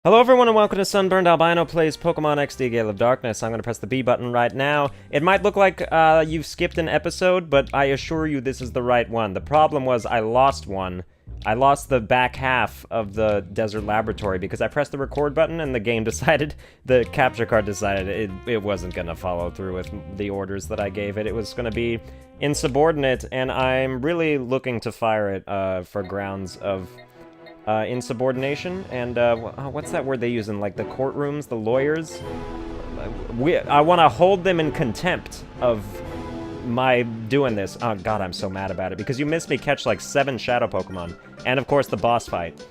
Hello everyone and welcome to Sunburned Albino Plays Pokemon XD Gale of Darkness. I'm going to press the B button right now. It might look like you've skipped an episode, but I assure you this is the right one. The problem was I lost one. I lost the back half of the Desert Laboratory because I pressed the record button and the game decided, the capture card decided it wasn't going to follow through with the orders that I gave it. It was going to be insubordinate, and I'm really looking to fire it for grounds of insubordination, and what's that word they use in, like, the courtrooms, the lawyers? I want to hold them in contempt of my doing this. Oh god, I'm so mad about it, because you missed me catch, like, 7 Shadow Pokemon, and of course the boss fight.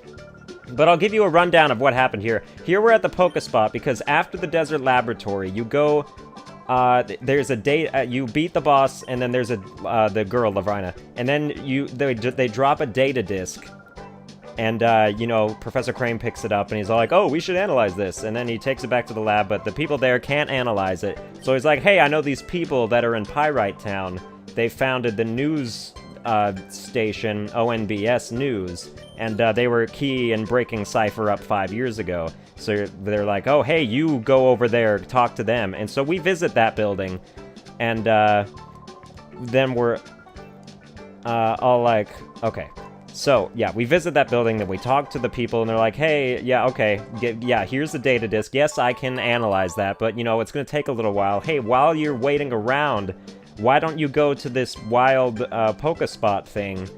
But I'll give you a rundown of what happened here. Here we're at the Pokespot, because after the Desert Laboratory, you go... there's a date, you beat the boss, and then there's the girl, Lavrina, and then they drop a data disc. And, you know, Professor Crane picks it up, and he's all like, oh, we should analyze this. And then he takes it back to the lab, but the people there can't analyze it. So he's like, hey, I know these people that are in Pyrite Town. They founded the news station, ONBS News, and they were key in breaking Cypher up 5 years ago. So they're like, oh, hey, you go over there, talk to them. And so we visit that building, and then we're all like, okay. So, yeah, we visit that building, then we talk to the people, and they're like, hey, yeah, okay, yeah, here's the data disk. Yes, I can analyze that, but, you know, it's going to take a little while. Hey, while you're waiting around, why don't you go to this wild Pokespot thing?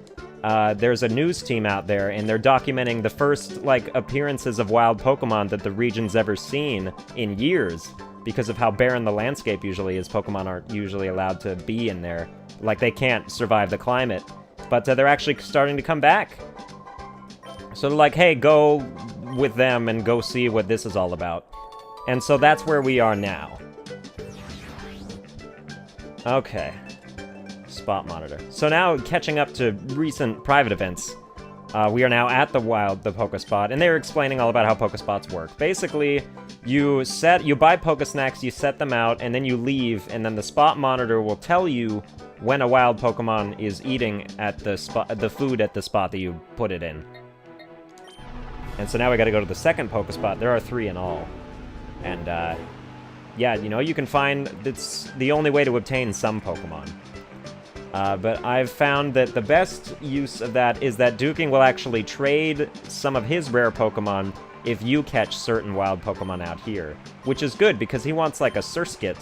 There's a news team out there, and they're documenting the first, like, appearances of wild Pokemon that the region's ever seen in years, because of how barren the landscape usually is. Pokemon aren't usually allowed to be in there. Like, they can't survive the climate. But they're actually starting to come back. So they're like, hey, go with them and go see what this is all about. And so that's where we are now. Okay. Spot monitor. So now, catching up to recent private events, we are now at the Pokespot, and they're explaining all about how Pokespots work. Basically, you buy Pokesnacks, you set them out, and then you leave, and then the spot monitor will tell you when a wild Pokemon is eating at the food at the spot that you put it in. And so now we gotta go to the second Pokespot. There are 3 in all. And, yeah, you know, you can find... It's the only way to obtain some Pokemon. But I've found that the best use of that is that Duking will actually trade some of his rare Pokemon if you catch certain wild Pokemon out here. Which is good, because he wants, like, a Surskit.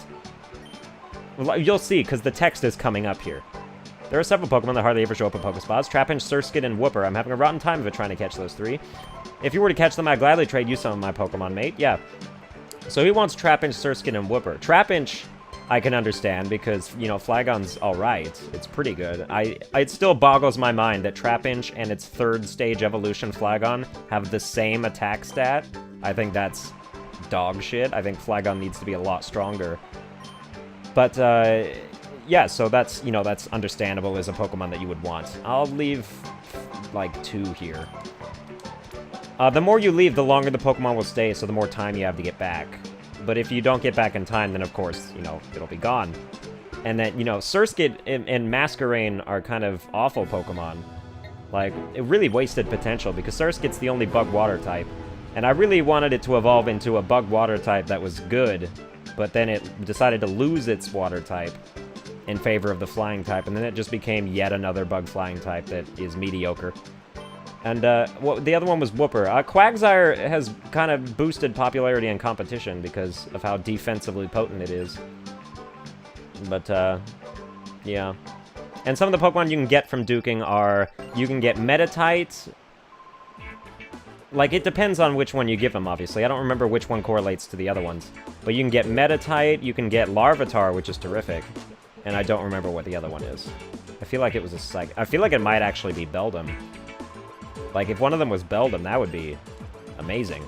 You'll see, because the text is coming up here. There are several Pokemon that hardly ever show up in Pokespots. Trapinch, Surskit, and Wooper. I'm having a rotten time of it trying to catch those 3. If you were to catch them, I'd gladly trade you some of my Pokemon, mate. Yeah. So he wants Trapinch, Surskit, and Wooper. Trapinch, I can understand, because, you know, Flygon's alright. It's pretty good. It still boggles my mind that Trapinch and its 3rd stage evolution Flygon have the same attack stat. I think that's dog shit. I think Flygon needs to be a lot stronger. But, yeah, so that's, you know, that's understandable as a Pokemon that you would want. I'll leave, like, 2 here. The more you leave, the longer the Pokemon will stay, so the more time you have to get back. But if you don't get back in time, then, of course, you know, it'll be gone. And then, you know, Surskit and Masquerain are kind of awful Pokemon. Like, it really wasted potential, because Surskit's the only Bug-Water type. And I really wanted it to evolve into a Bug-Water type that was good, but then it decided to lose its water type in favor of the flying type, and then it just became yet another bug flying type that is mediocre. And, well, the other one was Wooper. Quagsire has kind of boosted popularity and competition because of how defensively potent it is. But, yeah. And some of the Pokemon you can get from Duking are, you can get Metatite. Like, it depends on which one you give them, obviously. I don't remember which one correlates to the other ones. But you can get Metatite, you can get Larvitar, which is terrific. And I don't remember what the other one is. I feel like it was a Psych... I feel like it might actually be Beldum. Like, if one of them was Beldum, that would be amazing.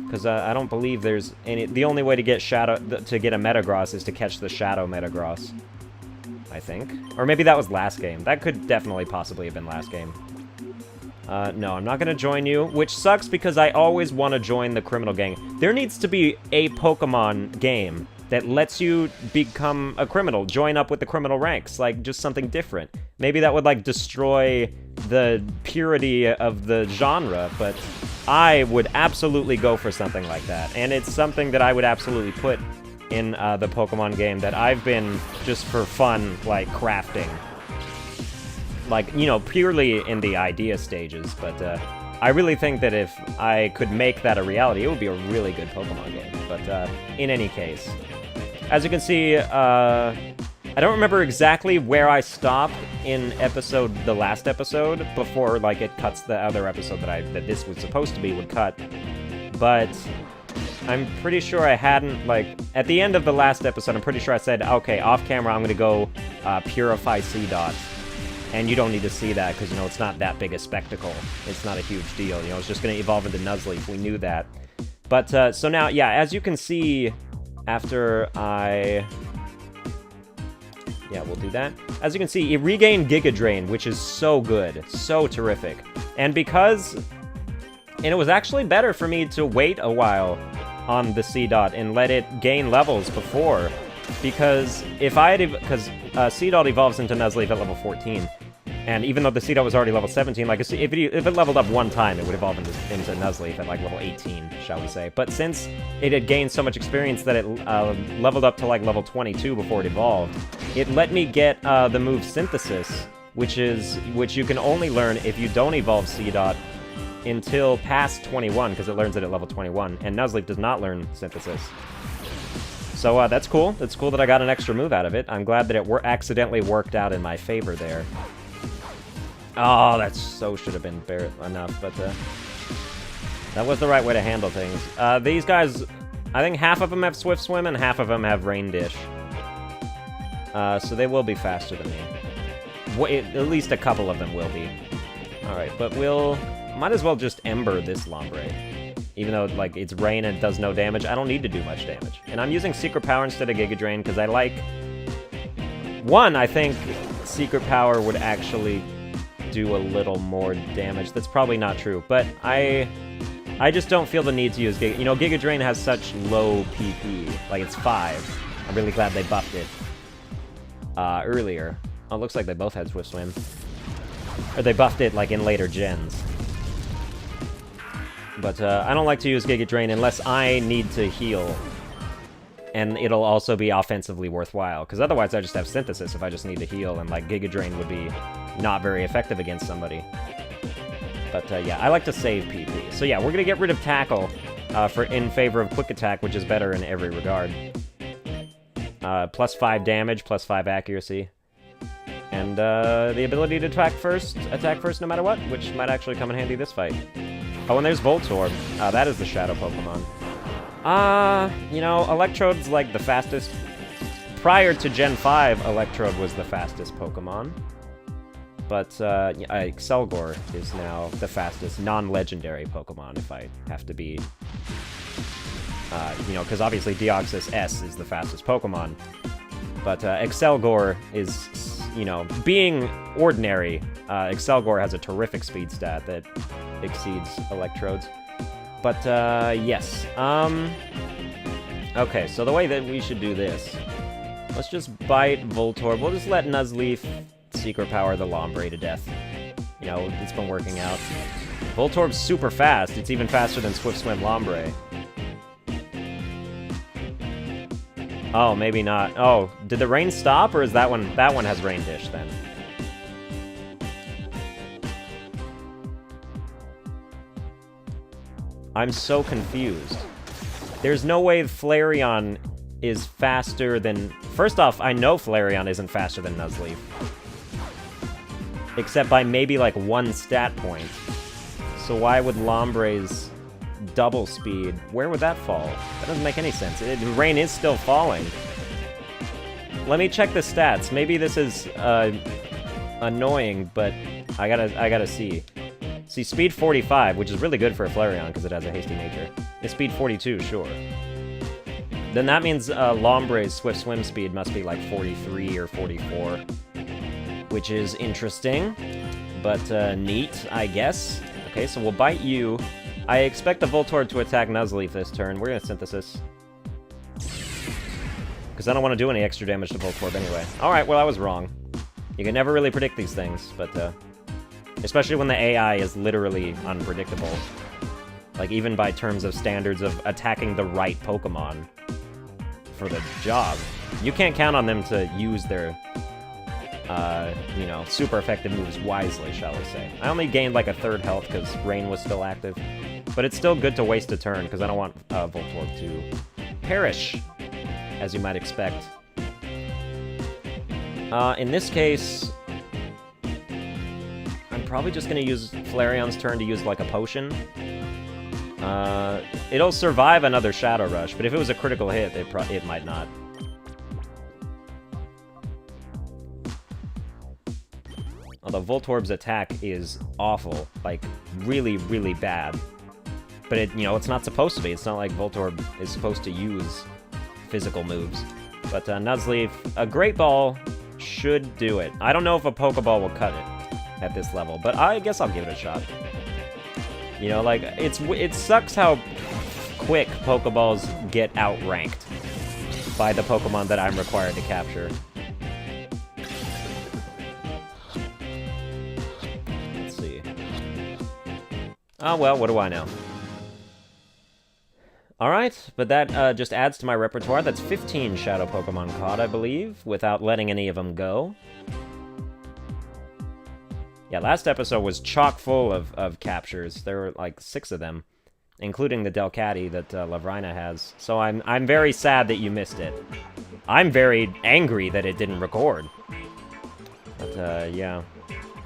Because I don't believe there's any... The only way to get to get a Metagross is to catch the Shadow Metagross. I think. Or maybe that was last game. That could definitely possibly have been last game. No, I'm not gonna join you, which sucks because I always want to join the criminal gang. There needs to be a Pokemon game that lets you become a criminal, join up with the criminal ranks, like, just something different. Maybe that would, like, destroy the purity of the genre, but I would absolutely go for something like that. And it's something that I would absolutely put in the Pokemon game that I've been, just for fun, like, crafting. Like, you know, purely in the idea stages, but I really think that if I could make that a reality, it would be a really good Pokemon game. But in any case, as you can see, I don't remember exactly where I stopped in the last episode, before, like, it cuts the other episode that this was supposed to be would cut. But I'm pretty sure I hadn't, like, at the end of the last episode, I'm pretty sure I said, okay, off camera, I'm gonna go purify Seedot. And you don't need to see that, because, you know, it's not that big a spectacle. It's not a huge deal, you know, it's just gonna evolve into Nuzleaf, we knew that. But, so now, yeah, as you can see, after I... Yeah, we'll do that. As you can see, it regained Giga Drain, which is so good. So terrific. And because... And it was actually better for me to wait a while on the Seedot and let it gain levels before. Because if I had... Because Seedot evolves into Nuzleaf at level 14. And even though the Seedot was already level 17, like, if it leveled up one time, it would evolve into Nuzleaf at, like, level 18, shall we say. But since it had gained so much experience that it leveled up to, like, level 22 before it evolved, it let me get the move Synthesis, which you can only learn if you don't evolve Seedot until past 21, because it learns it at level 21, and Nuzleaf does not learn Synthesis. So that's cool. It's cool that I got an extra move out of it. I'm glad that it accidentally worked out in my favor there. Oh, that so should have been fair enough, but that was the right way to handle things. These guys, I think half of them have Swift Swim and half of them have Rain Dish. So they will be faster than me. At least a couple of them will be. Alright, but might as well just Ember this Lombre. Even though, like, it's Rain and it does no damage, I don't need to do much damage. And I'm using Secret Power instead of Giga Drain because I like... One, I think Secret Power would actually do a little more damage. That's probably not true, but I just don't feel the need to use Giga... You know, Giga Drain has such low PP. Like, it's 5. I'm really glad they buffed it earlier. Oh, it looks like they both had Swift Swim. Or they buffed it, like, in later gens. But I don't like to use Giga Drain unless I need to heal. And it'll also be offensively worthwhile, because otherwise I just have Synthesis if I just need to heal, and, like, Giga Drain would be not very effective against somebody. But yeah, I like to save PP. So yeah, we're gonna get rid of Tackle in favor of Quick Attack, which is better in every regard. Plus 5 damage, plus 5 accuracy. And the ability to attack first no matter what, which might actually come in handy this fight. Oh, and there's Voltorb. That is the Shadow Pokemon. You know, Electrode's like the fastest. Prior to Gen 5, Electrode was the fastest Pokemon. But Excelgor is now the fastest non-legendary Pokemon, if I have to be... you know, because obviously Deoxys S is the fastest Pokemon. But Excelgor is, you know, being ordinary, Excelgor has a terrific speed stat that exceeds Electrode's. But, yes. Okay, so the way that we should do this... Let's just bite Voltorb. We'll just let Nuzleaf Secret Power the Lombre to death. You know, it's been working out. Voltorb's super fast. It's even faster than Swift Swim Lombre. Oh, maybe not. Oh, did the rain stop, or is that one... That one has Rain Dish, then. I'm so confused. There's no way Flareon is faster than... First off, I know Flareon isn't faster than Nuzleaf. Except by maybe, like, 1 stat point. So why would Lombre's double speed... Where would that fall? That doesn't make any sense. Rain is still falling. Let me check the stats. Maybe this is, annoying, but I gotta see. See, speed 45, which is really good for a Flareon, because it has a hasty nature. It's speed 42, sure. Then that means Lombre's Swift Swim speed must be like 43 or 44. Which is interesting, but neat, I guess. Okay, so we'll bite you. I expect the Voltorb to attack Nuzleaf this turn. We're gonna Synthesis. Because I don't want to do any extra damage to Voltorb anyway. Alright, well, I was wrong. You can never really predict these things, but... especially when the AI is literally unpredictable. Like, even by terms of standards of attacking the right Pokemon for the job. You can't count on them to use their, you know, super effective moves wisely, shall we say. I only gained like a third health because Rain was still active. But it's still good to waste a turn because I don't want Voltorb to perish, as you might expect. In this case, I'm probably just going to use Flareon's turn to use, like, a potion. It'll survive another Shadow Rush, but if it was a critical hit, it might not. Although Voltorb's attack is awful, like, really, really bad. But, you know, it's not supposed to be. It's not like Voltorb is supposed to use physical moves. But Nuzleaf, a Great Ball should do it. I don't know if a Pokeball will cut it at this level, but I guess I'll give it a shot. You know, like, it sucks how quick Pokeballs get outranked by the Pokemon that I'm required to capture. Let's see. Oh, well, what do I know? Alright, but that just adds to my repertoire. That's 15 Shadow Pokemon caught, I believe, without letting any of them go. Yeah, last episode was chock full of captures. There were like 6 of them, including the Delcatty that Lavrina has. So I'm very sad that you missed it. I'm very angry that it didn't record. But yeah.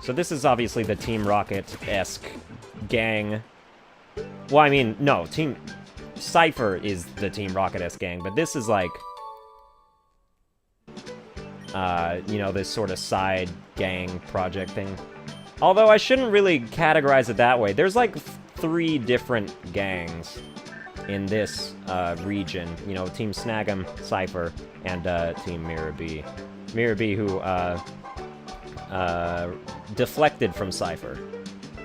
So this is obviously the Team Rocket-esque gang. Well, I mean, no, Team Cypher is the Team Rocket-esque gang, but this is like, you know, this sort of side gang project thing. Although I shouldn't really categorize it that way. There's like 3 different gangs in this region. You know, Team Snag'em, Cypher, and Team Mirabee. Mirabee, who deflected from Cypher.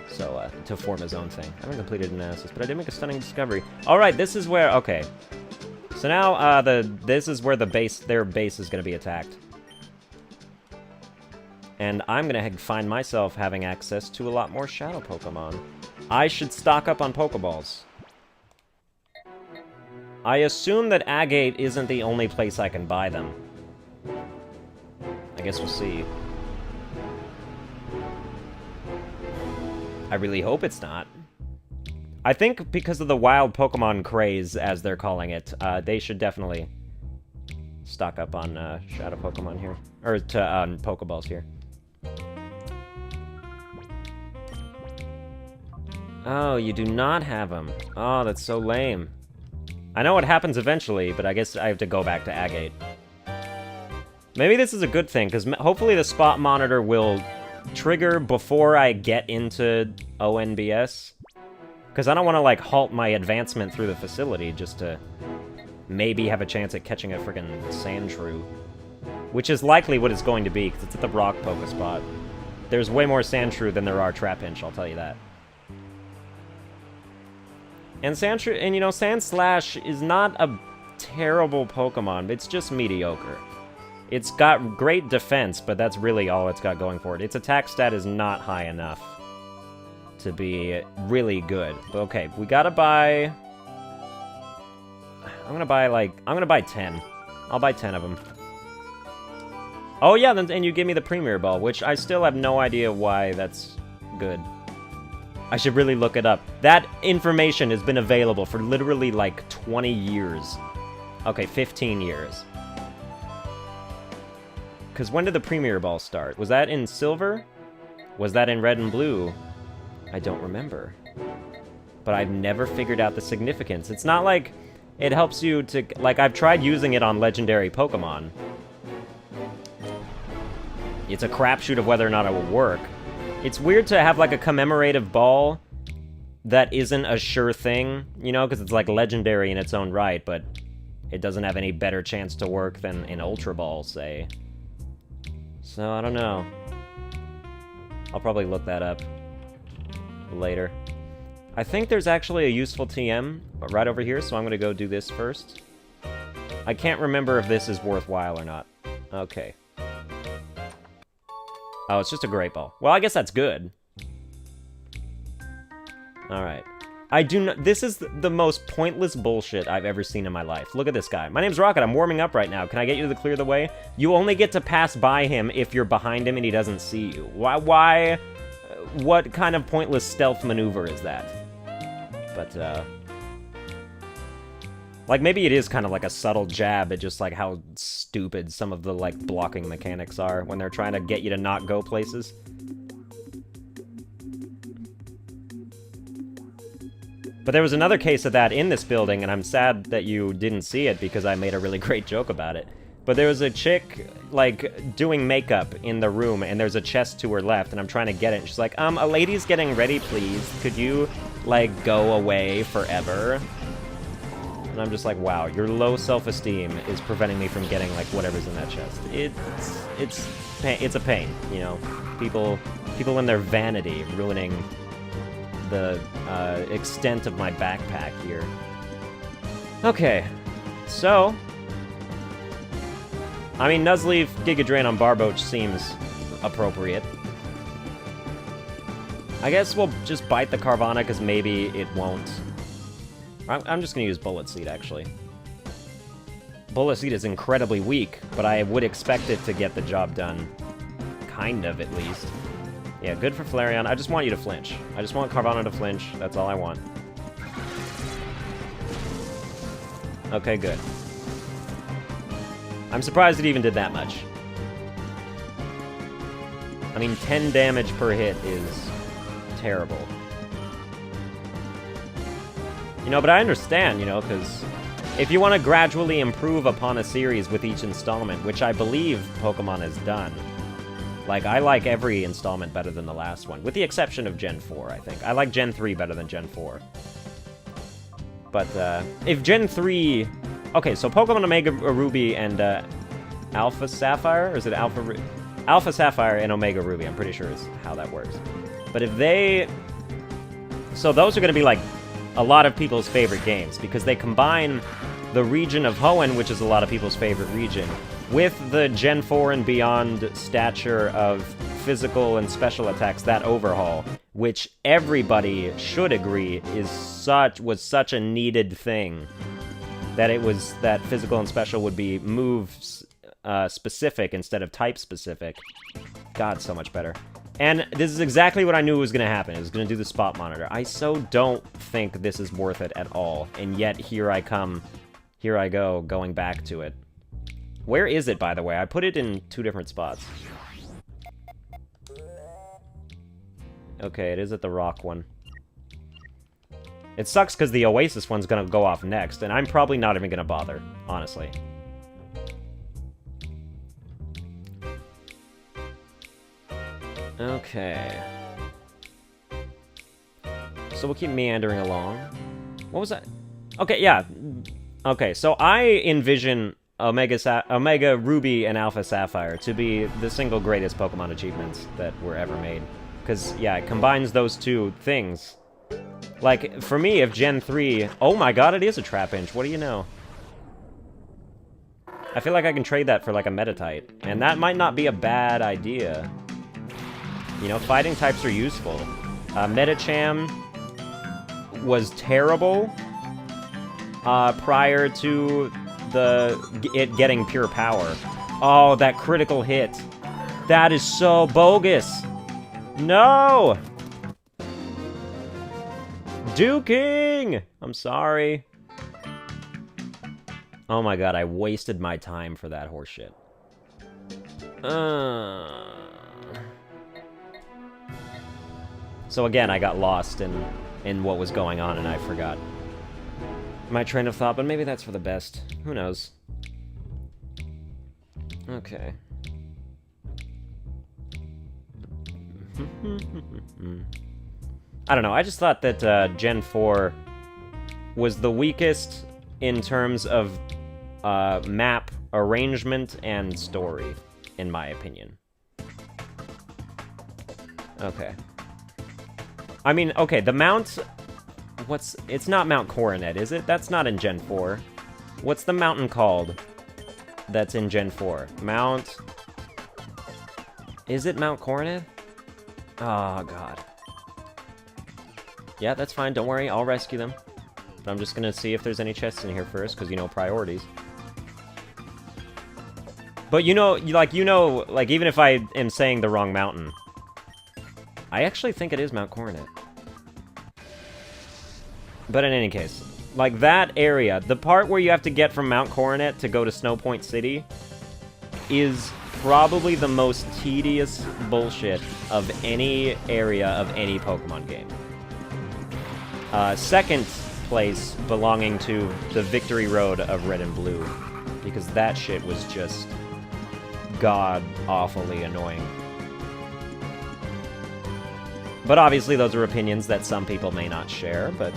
So, to form his own thing. I haven't completed analysis, but I did make a stunning discovery. Alright, this is where... Okay. So now, this is where their base is going to be attacked. And I'm going to find myself having access to a lot more Shadow Pokemon. I should stock up on Pokeballs. I assume that Agate isn't the only place I can buy them. I guess we'll see. I really hope it's not. I think because of the wild Pokemon craze, as they're calling it, they should definitely stock up on Shadow Pokemon here. Or on Pokeballs here. Oh, you do not have them. Oh, that's so lame. I know what happens eventually, but I guess I have to go back to Agate. Maybe this is a good thing, because hopefully the spot monitor will trigger before I get into ONBS. Because I don't want to, like, halt my advancement through the facility just to maybe have a chance at catching a friggin' Sandshrew. Which is likely what it's going to be, because it's at the Rock Pokespot. There's way more Sandshrew than there are Trapinch, I'll tell you that. And Sandshrew, and you know, Sandslash is not a terrible Pokemon, it's just mediocre. It's got great defense, but that's really all it's got going for it. Its attack stat is not high enough to be really good. But okay, we gotta buy... I'm gonna buy 10. I'll buy 10 of them. Oh yeah, and you give me the Premier Ball, which I still have no idea why that's good. I should really look it up. That information has been available for literally like 20 years. Okay, 15 years. Because when did the Premier Ball start? Was that in Silver? Was that in Red and Blue? I don't remember. But I've never figured out the significance. It's not like it helps you to... Like, I've tried using it on legendary Pokemon. It's a crapshoot of whether or not it will work. It's weird to have, like, a commemorative ball that isn't a sure thing, you know, because it's, like, legendary in its own right, but it doesn't have any better chance to work than an Ultra Ball, say. So, I don't know. I'll probably look that up later. I think there's actually a useful TM right over here, so I'm going to go do this first. I can't remember if this is worthwhile or not. Okay. Oh, it's just a Great Ball. Well, I guess that's good. Alright. I do not. This is the most pointless bullshit I've ever seen in my life. Look at this guy. My name's Rocket. I'm warming up right now. Can I get you to clear the way? You only get to pass by him if you're behind him and he doesn't see you. Why? What kind of pointless stealth maneuver is that? But, like, maybe it is kind of like a subtle jab at just, like, how stupid some of the, like, blocking mechanics are when they're trying to get you to not go places. But there was another case of that in this building, and I'm sad that you didn't see it because I made a really great joke about it. But there was a chick, like, doing makeup in the room, and there's a chest to her left, and I'm trying to get it, and she's like, a lady's getting ready, please. Could you, like, go away forever? And I'm just like, wow, your low self-esteem is preventing me from getting, like, whatever's in that chest. It's a pain, you know? People in their vanity ruining the extent of my backpack here. Okay, so I mean, Nuzleaf, Giga Drain on Barboach seems appropriate. I guess we'll just bite the Carvana, because maybe it won't. I'm just gonna use Bullet Seed, actually. Bullet Seed is incredibly weak, but I would expect it to get the job done. Kind of, at least. Yeah, good for Flareon. I just want you to flinch. I just want Carvana to flinch. That's all I want. Okay, good. I'm surprised it even did that much. I mean, 10 damage per hit is terrible. You know, but I understand, you know, because if you want to gradually improve upon a series with each installment, which I believe Pokemon has done, like, I like every installment better than the last one, with the exception of Gen 4, I think. I like Gen 3 better than Gen 4. But, if Gen 3... Okay, so Pokemon Omega Ruby and, Alpha Sapphire? Or is it Alpha Sapphire and Omega Ruby, I'm pretty sure is how that works. But if they... So those are going to be, like, a lot of people's favorite games, because they combine the region of Hoenn, which is a lot of people's favorite region, with the Gen 4 and beyond stature of physical and special attacks, that overhaul, which everybody should agree was such a needed thing, that physical and special would be moves specific instead of type specific. God, so much better. And this is exactly what I knew was going to happen. It was going to do the spot monitor. I so don't think this is worth it at all, and yet here I go, going back to it. Where is it, by the way? I put it in 2 different spots. Okay, it is at the rock one. It sucks because the Oasis one's gonna go off next, and I'm probably not even gonna bother, honestly. Okay. So we'll keep meandering along. What was that? Okay, yeah. Okay, so I envision Omega Ruby and Alpha Sapphire to be the single greatest Pokemon achievements that were ever made. Because, yeah, it combines those two things. Like, for me, if Gen 3... Oh my god, it is a Trapinch. What do you know? I feel like I can trade that for, like, a Metatite. And that might not be a bad idea. You know, fighting types are useful. Metacham was terrible prior to it getting pure power. Oh, that critical hit. That is so bogus. No! Duking! I'm sorry. Oh my god, I wasted my time for that horseshit. So again, I got lost in what was going on and I forgot my train of thought, but maybe that's for the best. Who knows? Okay. I don't know, I just thought that Gen 4 was the weakest in terms of map arrangement and story, in my opinion. Okay. I mean, okay, the mount... It's not Mount Coronet, is it? That's not in Gen 4. What's the mountain called that's in Gen 4? Mount... Is it Mount Coronet? Oh, God. Yeah, that's fine. Don't worry. I'll rescue them. But I'm just gonna see if there's any chests in here first, because, you know, priorities. But, you know, like, even if I am saying the wrong mountain, I actually think it is Mount Coronet. But in any case, like, that area, the part where you have to get from Mount Coronet to go to Snow Point City is probably the most tedious bullshit of any area of any Pokemon game. Second place belonging to the Victory Road of Red and Blue, because that shit was just god-awfully annoying. But obviously those are opinions that some people may not share, but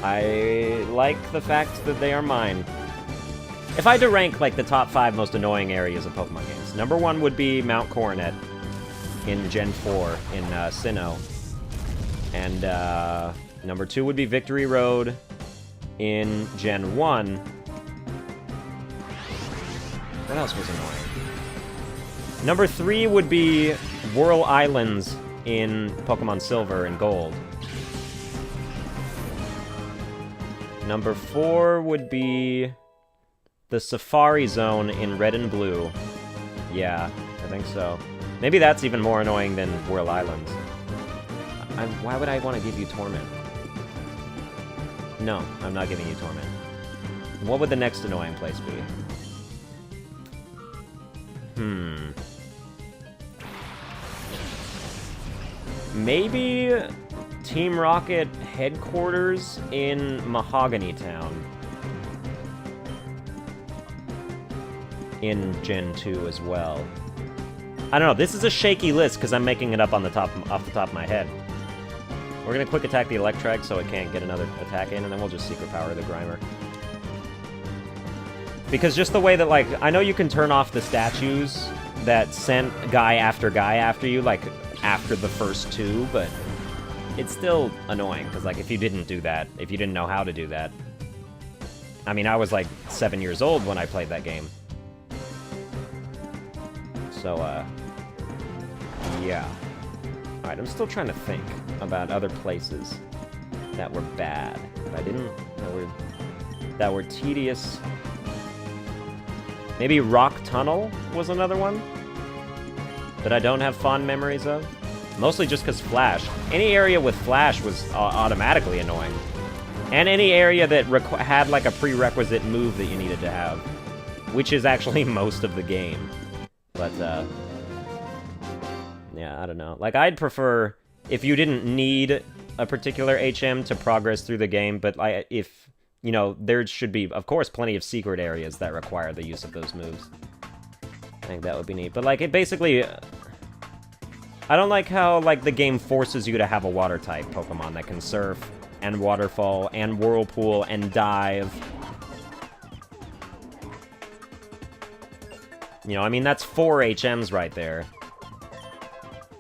I like the fact that they are mine. If I had to rank, like, the top 5 most annoying areas of Pokemon games, number 1 would be Mount Coronet in Gen 4 in Sinnoh. And number 2 would be Victory Road in Gen 1. What else was annoying? Number 3 would be Whirl Islands in Pokemon Silver and Gold. Number 4 would be the Safari Zone in Red and Blue. Yeah, I think so. Maybe that's even more annoying than Whirl Islands. Why would I want to give you Torment? No, I'm not giving you Torment. What would the next annoying place be? Maybe Team Rocket headquarters in Mahogany Town. In Gen 2 as well. I don't know, this is a shaky list because I'm making it up off the top of my head. We're gonna quick attack the Electrike so it can't get another attack in, and then we'll just Secret Power the Grimer. Because just the way that, like, I know you can turn off the statues that sent guy after you, like, after the first 2, but it's still annoying, because, like, if you didn't do that, if you didn't know how to do that... I mean, I was, like, 7 years old when I played that game. So, yeah. Alright, I'm still trying to think about other places that were bad. That were tedious. Maybe Rock Tunnel was another one that I don't have fond memories of. Mostly just because Flash. Any area with Flash was automatically annoying. And any area that had, like, a prerequisite move that you needed to have. Which is actually most of the game. But, yeah, I don't know. Like, I'd prefer if you didn't need a particular HM to progress through the game, but if, you know, there should be, of course, plenty of secret areas that require the use of those moves. I think that would be neat. But, like, it basically... I don't like how, like, the game forces you to have a Water-type Pokemon that can Surf, and Waterfall, and Whirlpool, and Dive. You know, I mean, that's 4 HMs right there.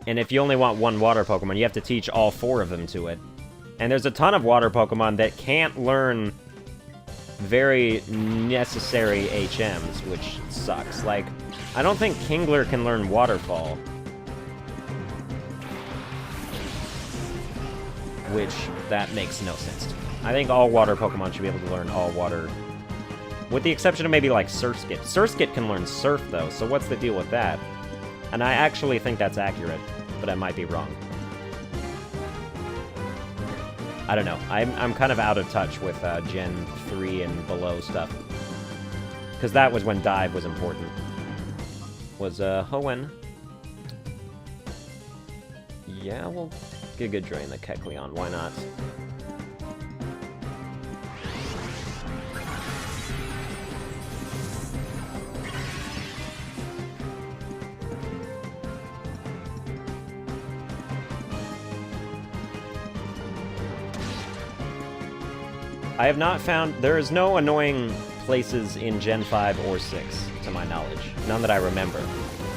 And if you only want one Water Pokemon, you have to teach all 4 of them to it. And there's a ton of Water Pokemon that can't learn very necessary HMs, which sucks. Like, I don't think Kingler can learn Waterfall. Which, that makes no sense to me. I think all Water Pokemon should be able to learn all Water... With the exception of maybe, like, Surskit. Surskit can learn Surf, though, so what's the deal with that? And I actually think that's accurate, but I might be wrong. I don't know. I'm kind of out of touch with Gen 3 and below stuff. Because that was when Dive was important. Was Hoenn. Yeah, we'll Giga Drain the Kecleon, why not? I have not found... There is no annoying places in Gen 5 or 6, to my knowledge. None that I remember.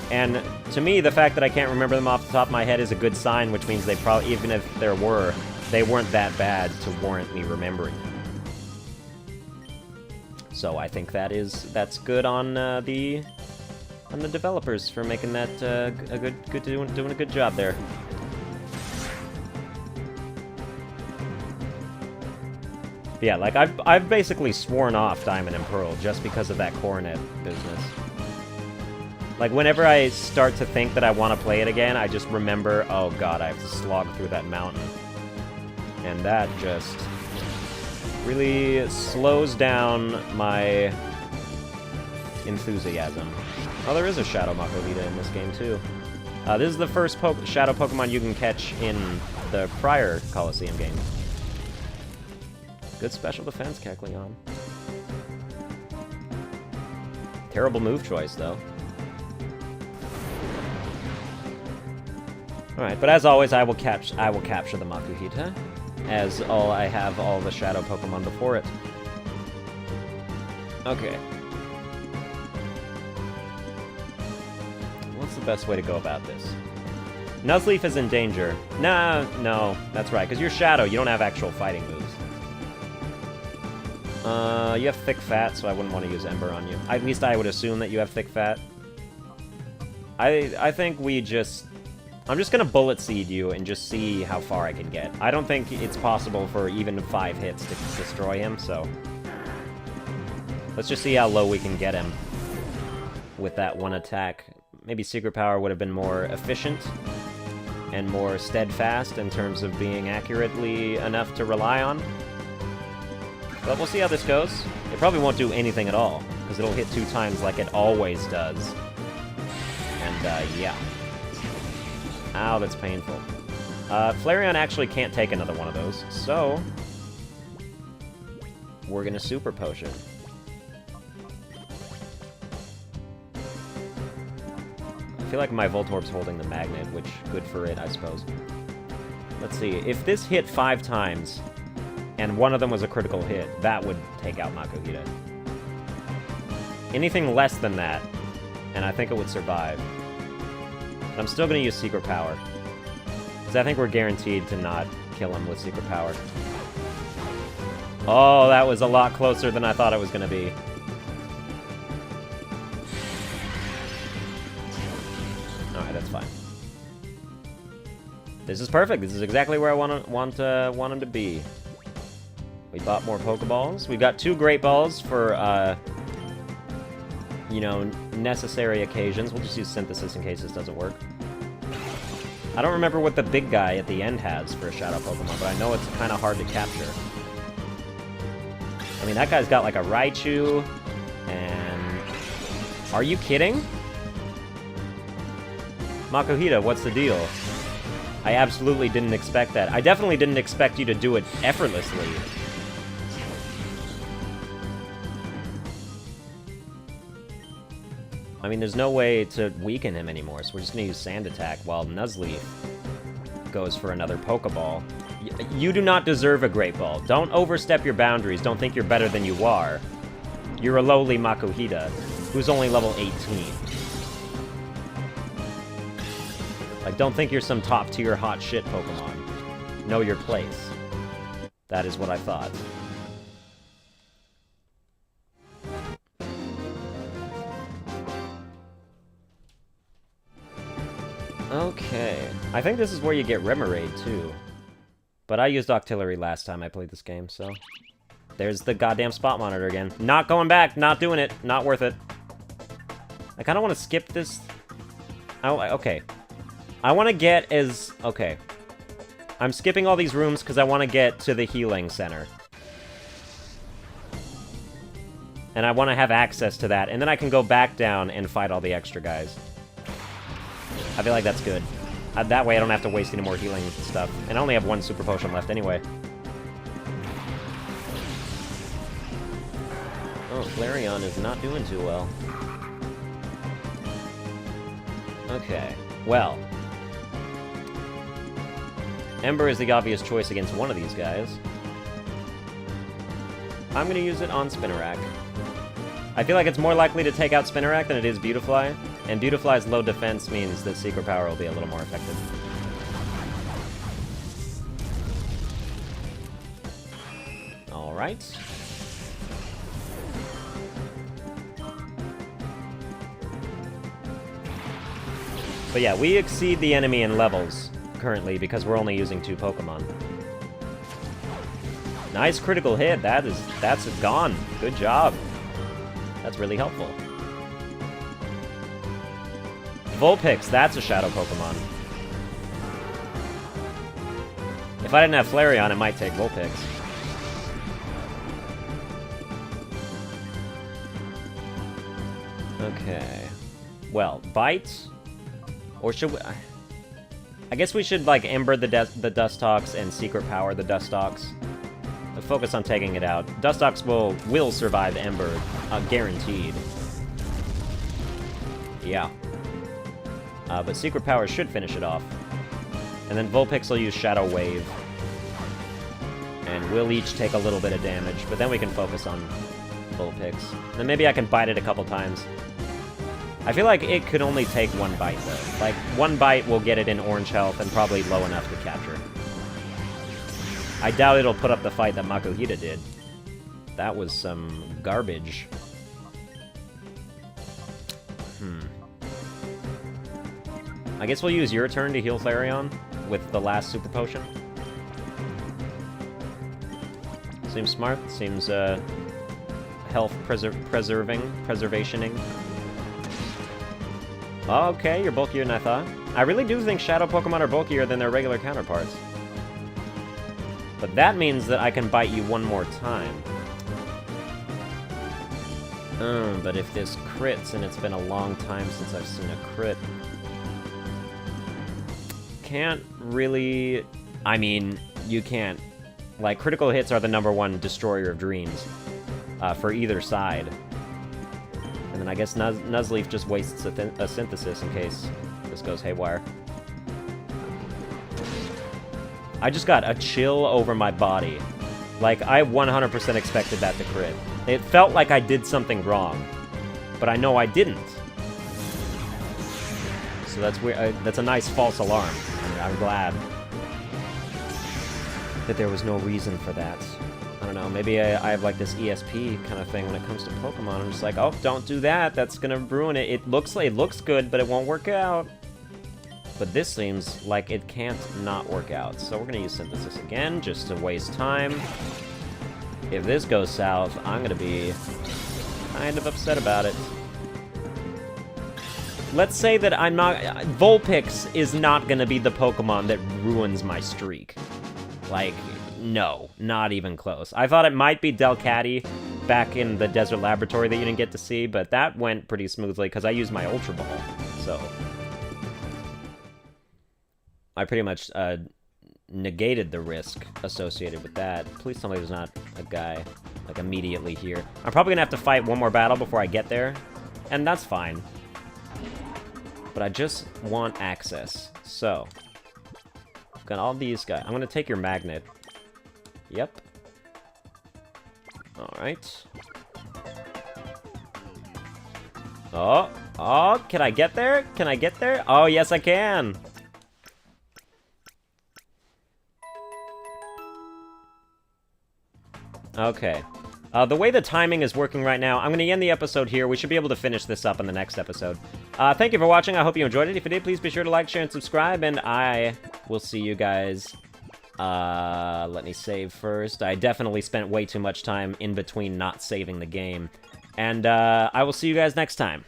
And to me, the fact that I can't remember them off the top of my head is a good sign, which means they probably, even if there were, they weren't that bad to warrant me remembering them. So I think that's good on the developers for making that doing a good job there. Yeah, like, I've basically sworn off Diamond and Pearl just because of that Coronet business. Like, whenever I start to think that I want to play it again, I just remember, oh god, I have to slog through that mountain. And that just really slows down my enthusiasm. Oh, there is a Shadow Makuhita in this game, too. This is the first Shadow Pokemon you can catch in the prior Coliseum game. Good special defense, Kecleon. Terrible move choice, though. Alright, but as always, I will capture the Makuhita, as I have all the Shadow Pokemon before it. Okay. What's the best way to go about this? Nuzleaf is in danger. No, that's right, because you're Shadow, you don't have actual fighting moves. You have thick fat, so I wouldn't want to use Ember on you. At least I would assume that you have thick fat. I think we just... I'm just gonna Bullet Seed you and just see how far I can get. I don't think it's possible for even 5 hits to destroy him, so... Let's just see how low we can get him with that one attack. Maybe Secret Power would have been more efficient and more steadfast in terms of being accurately enough to rely on. But we'll see how this goes. It probably won't do anything at all, because it'll hit 2 times like it always does. And, yeah. Ow, that's painful. Flareon actually can't take another one of those, so... we're gonna Super Potion. I feel like my Voltorb's holding the magnet, which, good for it, I suppose. Let's see, if this hit 5 times, and one of them was a critical hit, that would take out Makuhita. Anything less than that, and I think it would survive. But I'm still going to use Secret Power, because I think we're guaranteed to not kill him with Secret Power. Oh, that was a lot closer than I thought it was going to be. Alright, that's fine. This is perfect. This is exactly where I want him to be. We bought more Pokeballs. We've got 2 Great Balls for, you know, necessary occasions. We'll just use Synthesis in case this doesn't work. I don't remember what the big guy at the end has for a Shadow Pokemon, but I know it's kind of hard to capture. I mean, that guy's got like a Raichu, and... Are you kidding? Makuhita, what's the deal? I absolutely didn't expect that. I definitely didn't expect you to do it effortlessly. I mean, there's no way to weaken him anymore, so we're just gonna use Sand Attack while Nuzleaf goes for another Pokeball. You do not deserve a Great Ball. Don't overstep your boundaries. Don't think you're better than you are. You're a lowly Makuhita, who's only level 18. Like, don't think you're some top-tier hot shit Pokemon. Know your place. That is what I thought. Okay. I think this is where you get Remoraid, too. But I used Octillery last time I played this game, so... There's the goddamn spot monitor again. Not going back! Not doing it! Not worth it. I kinda wanna skip this... okay. I wanna get as... Okay. I'm skipping all these rooms because I wanna get to the healing center. And I wanna have access to that, and then I can go back down and fight all the extra guys. I feel like that's good. That way I don't have to waste any more healing stuff. And I only have 1 Super Potion left anyway. Oh, Flareon is not doing too well. Okay, well. Ember is the obvious choice against one of these guys. I'm gonna use it on Spinarak. I feel like it's more likely to take out Spinarak than it is Beautifly, and Beautifly's low defense means that Secret Power will be a little more effective. Alright. But yeah, we exceed the enemy in levels currently because we're only using 2 Pokemon. Nice critical hit. That's gone. Good job. That's really helpful. Vulpix, that's a shadow Pokemon. If I didn't have Flareon, it might take Vulpix. Okay. Well, Bite? Or should we... I guess we should, like, Ember the Dustox and Secret Power the Dustox. Focus on taking it out. Dustox will survive Ember. Guaranteed. Yeah. But Secret Power should finish it off. And then Vulpix will use Shadow Wave. And we'll each take a little bit of damage, but then we can focus on Vulpix. And then maybe I can bite it a couple times. I feel like it could only take one bite, though. Like, one bite will get it in orange health and probably low enough to capture. I doubt it'll put up the fight that Makuhita did. That was some garbage. I guess we'll use your turn to heal Flareon with the last Super Potion. Seems smart. Seems, health preservationing. Okay, you're bulkier than I thought. I really do think Shadow Pokemon are bulkier than their regular counterparts. But that means that I can bite you one more time. But if this crits, and it's been a long time since I've seen a crit... Can't really... I mean, you can't. Like, critical hits are the #1 destroyer of dreams. For either side. And then I guess Nuzleaf just wastes a synthesis in case this goes haywire. I just got a chill over my body. Like, I 100% expected that to crit. It felt like I did something wrong. But I know I didn't. So that's weird. That's a nice false alarm. I'm glad that there was no reason for that. I don't know, maybe I have like this ESP kind of thing when it comes to Pokemon. I'm just like, oh, don't do that. That's gonna ruin it. It looks good, but it won't work out. But this seems like it can't not work out. So we're gonna use Synthesis again, just to waste time. If this goes south, I'm gonna be kind of upset about it. Let's say that I'm not... Vulpix is not gonna be the Pokemon that ruins my streak. Like, no, not even close. I thought it might be Delcatty back in the Desert Laboratory that you didn't get to see, but that went pretty smoothly because I used my Ultra Ball, so... I pretty much negated the risk associated with that. Please tell me there's not a guy, like, immediately here. I'm probably gonna have to fight one more battle before I get there, and that's fine. But I just want access, so... Got all these guys. I'm gonna take your magnet. Yep. Alright. Oh, can I get there? Can I get there? Oh, yes I can! Okay. The way the timing is working right now, I'm going to end the episode here. We should be able to finish this up in the next episode. Thank you for watching. I hope you enjoyed it. If you did, please be sure to like, share, and subscribe, and I will see you guys... let me save first. I definitely spent way too much time in between not saving the game. And, I will see you guys next time.